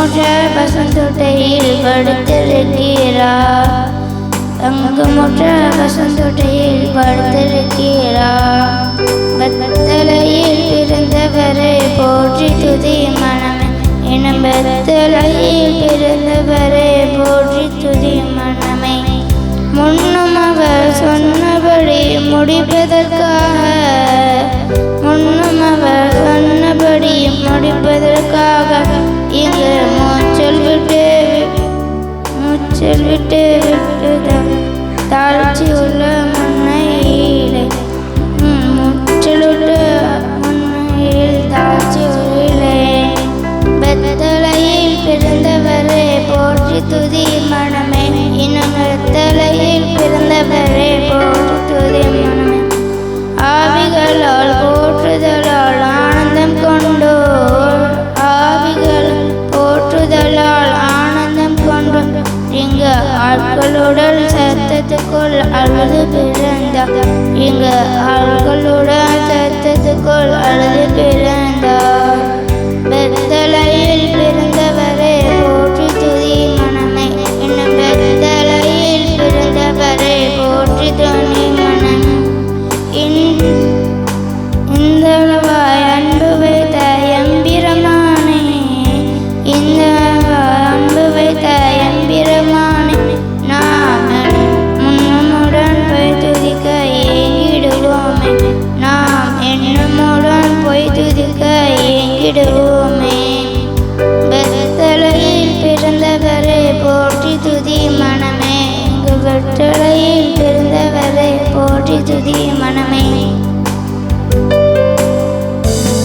தங்கமுற்ற பசுந்தொட்டையில் படுத்திருக்கிறார். தங்கமுற்ற பசுந்தொட்டையில் படுத்திருக்கிறார். பத்தலையில் பிறந்தவரை போற்றி துதி மனமே எனும் பத்தலையில் பிறந்தவரை போற்றி துதி மனமே. முன்னும் அவர் சொன்னபடி முடிப்பதற்காக இங்கு மூச்சல் விட்டு தாழ்ச்சி உள்ள முன்னையிலே மூச்சல் விட்டு முன்னையில் தாழ்ச்சி உள்ளே. பெத்தலையில் பிறந்தவரே போற்றி துதி மனமே இன்னும் பெத்தலையில் பிறந்தவரே போற்றி துதி மனமே. ஆவிகளால் போற்றுதலால் ஆனந்தம் கொண்டோர் ஆனந்தம் கொண்டோர் இங்கு ஆட்களுடன் சத்தத்துக்குள் அழுது பிறந்தார். இங்கு ஆட்களுடன் சத்தத்துக்குள் அழுது பிறந்தார்.